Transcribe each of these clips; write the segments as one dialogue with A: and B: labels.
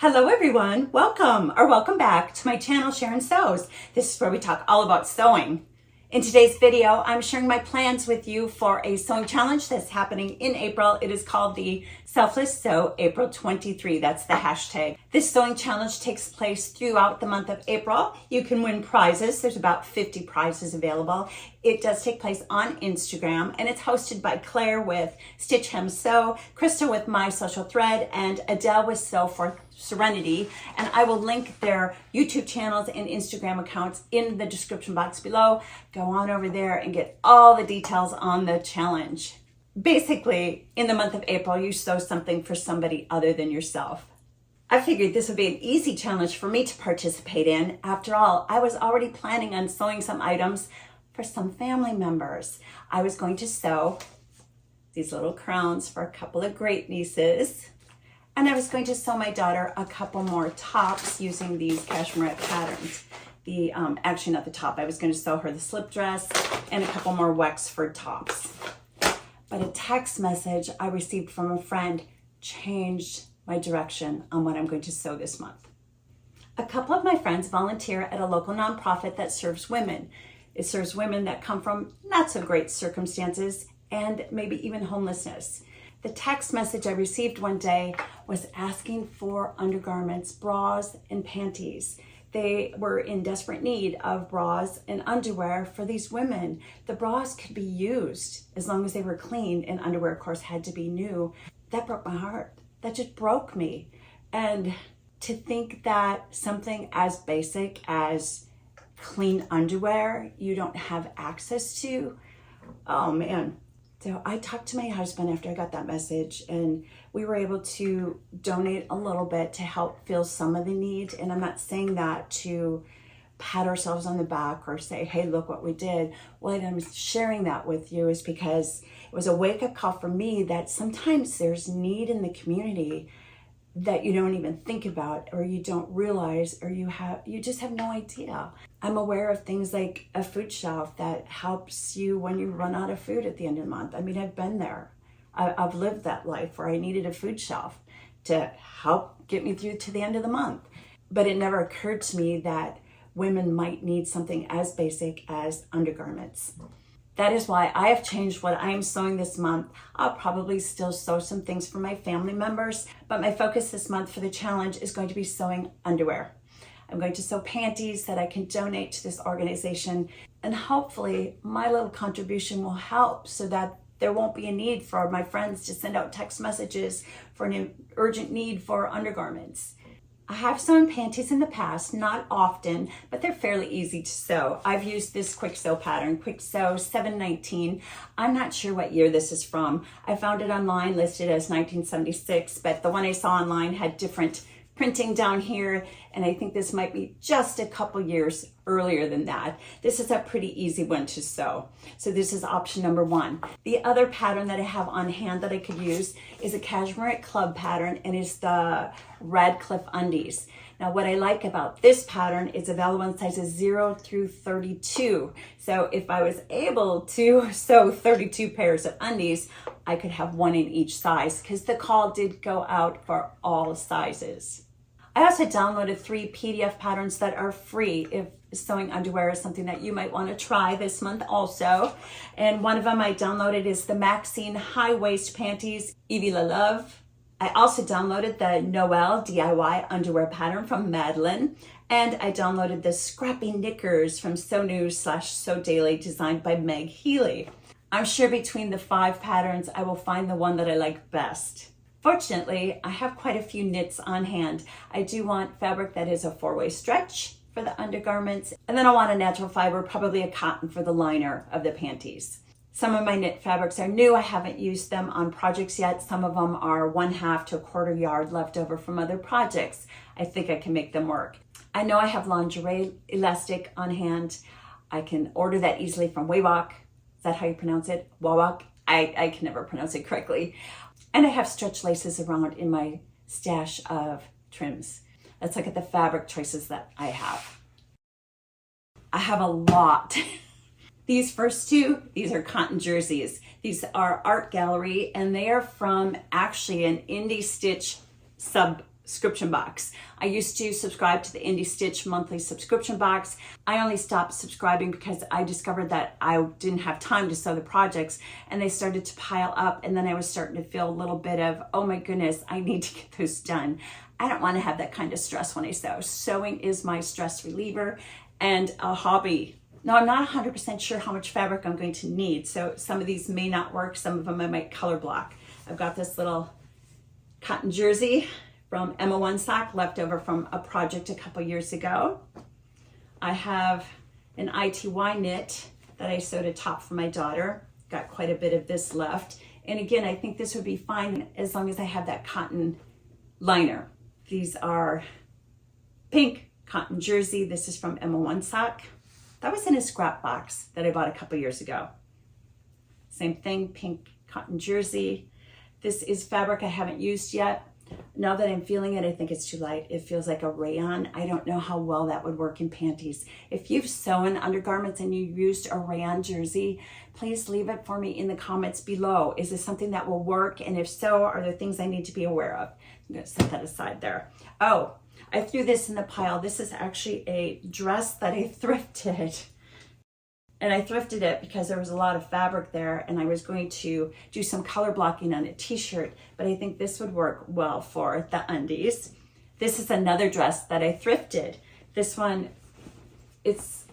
A: Hello everyone, welcome back to my channel, Sharon Sews. This is where we talk all about sewing. In today's video, I'm sharing my plans with you for a sewing challenge that's happening in April. It is called the Selfless Sew April 23. That's the hashtag. This sewing challenge takes place throughout the month of April. You can win prizes. There's about 50 prizes available. It does take place on Instagram, and it's hosted by Clare with Stitch Hem Sew, Krista with My Social Thread, and Adele with Sew for Serenity. And I will link their YouTube channels and Instagram accounts in the description box below. Go on over there and get all the details on the challenge. Basically, in the month of April, you sew something for somebody other than yourself. I figured this would be an easy challenge for me to participate in. After all, I was already planning on sewing some items for some family members. I was going to sew these little crowns for a couple of great nieces. And I was going to sew my daughter a couple more tops using these Cashmerette patterns. Actually not the top, I was going to sew her the slip dress and a couple more Wexford tops. But a text message I received from a friend changed my direction on what I'm going to sew this month. A couple of my friends volunteer at a local nonprofit that serves women. It serves women that come from not so great circumstances and maybe even homelessness. The text message I received one day was asking for undergarments, bras, and panties. They were in desperate need of bras and underwear for these women. The bras could be used as long as they were clean, and underwear, of course, had to be new. That broke my heart. That just broke me. And to think that something as basic as clean underwear you don't have access to, oh man. So I talked to my husband after I got that message, and we were able to donate a little bit to help fill some of the need. And I'm not saying that to pat ourselves on the back or say, hey, look what we did. Well, I'm sharing that with you is because it was a wake-up call for me that sometimes there's need in the community that you don't even think about, or you don't realize, or you just have no idea. I'm aware of things like a food shelf that helps you when you run out of food at the end of the month. I mean, I've been there. I've lived that life where I needed a food shelf to help get me through to the end of the month. But it never occurred to me that women might need something as basic as undergarments. That is why I have changed what I am sewing this month. I'll probably still sew some things for my family members, but my focus this month for the challenge is going to be sewing underwear. I'm going to sew panties that I can donate to this organization, and hopefully my little contribution will help so that there won't be a need for my friends to send out text messages for an urgent need for undergarments. I have sewn panties in the past, not often, but they're fairly easy to sew. I've used this Kwik Sew pattern, Kwik Sew 719. I'm not sure what year this is from. I found it online listed as 1976, but the one I saw online had different printing down here, and I think this might be just a couple years earlier than that. This is a pretty easy one to sew. So this is option number one. The other pattern that I have on hand that I could use is a Cashmerette club pattern, and is the Radcliffe Undies. Now what I like about this pattern is available in sizes 0 through 32. So if I was able to sew 32 pairs of undies, I could have one in each size, because the call did go out for all sizes. I also downloaded 3 PDF patterns that are free if sewing underwear is something that you might want to try this month also. And one of them I downloaded is the Maxine High Waist Panties, Evie La Love. I also downloaded the Noel DIY underwear pattern from Madeline. And I downloaded the Scrappy Knickers from Sew News/Sew Daily, designed by Meg Healy. I'm sure between the 5 patterns, I will find the one that I like best. Fortunately, I have quite a few knits on hand. I do want fabric that is a 4-way stretch for the undergarments, and then I want a natural fiber, probably a cotton, for the liner of the panties. Some of my knit fabrics are new. I haven't used them on projects yet. Some of them are 1/2 to 1/4 yard left over from other projects. I think I can make them work. I know I have lingerie elastic on hand. I can order that easily from Wawak. Is that how you pronounce it? Wawak? I can never pronounce it correctly. And I have stretch laces around in my stash of trims. Let's look at the fabric choices that I have. I have a lot. These first two, these are cotton jerseys. These are Art Gallery, and they are from actually an indie stitch sub subscription box. I used to subscribe to the Indie Stitch monthly subscription box. I only stopped subscribing because I discovered that I didn't have time to sew the projects, and they started to pile up, and then I was starting to feel a little bit of, oh my goodness, I need to get those done. I don't want to have that kind of stress when I sew. Sewing is my stress reliever and a hobby. Now, I'm not 100% sure how much fabric I'm going to need, so some of these may not work. Some of them I might color block. I've got this little cotton jersey from Emma One Sock, left over from a project a couple years ago. I have an ITY knit that I sewed a top for my daughter. Got quite a bit of this left. And again, I think this would be fine as long as I have that cotton liner. These are pink cotton jersey. This is from Emma One Sock. That was in a scrap box that I bought a couple years ago. Same thing, pink cotton jersey. This is fabric I haven't used yet. Now that I'm feeling it, I think it's too light. It feels like a rayon. I don't know how well that would work in panties. If you've sewn undergarments and you used a rayon jersey, please leave it for me in the comments below. Is this something that will work? And if so, are there things I need to be aware of? I'm gonna set that aside there. Oh, I threw this in the pile. This is actually a dress that I thrifted. And I thrifted it because there was a lot of fabric there, and I was going to do some color blocking on a t-shirt, but I think this would work well for the undies. This is another dress that I thrifted. This one,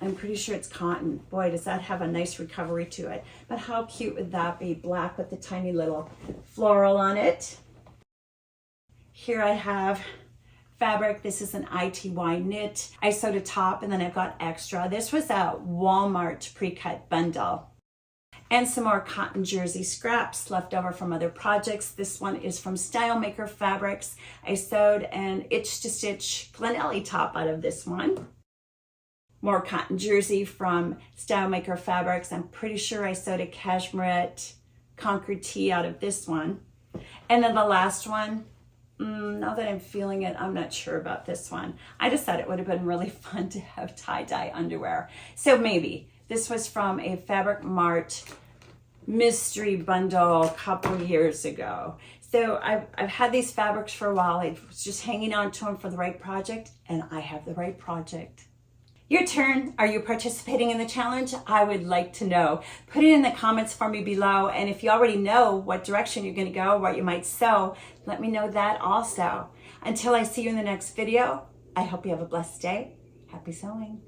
A: I'm pretty sure it's cotton. Boy, does that have a nice recovery to it. But how cute would that be? Black with the tiny little floral on it. Here I have fabric. This is an ITY knit. I sewed a top and then I've got extra. This was a Walmart pre-cut bundle. And some more cotton jersey scraps left over from other projects. This one is from Style Maker Fabrics. I sewed an itch to stitch Glenelly top out of this one. More cotton jersey from Style Maker Fabrics. I'm pretty sure I sewed a Cashmerette Concord tee out of this one. And then the last one, now that I'm feeling it, I'm not sure about this one. I just thought it would have been really fun to have tie-dye underwear. So maybe. This was from a Fabric Mart mystery bundle a couple years ago. So I've had these fabrics for a while. I was just hanging on to them for the right project, and I have the right project. Your turn. Are you participating in the challenge? I would like to know. Put it in the comments for me below. And if you already know what direction you're going to go, what you might sew, let me know that also. Until I see you in the next video, I hope you have a blessed day. Happy sewing.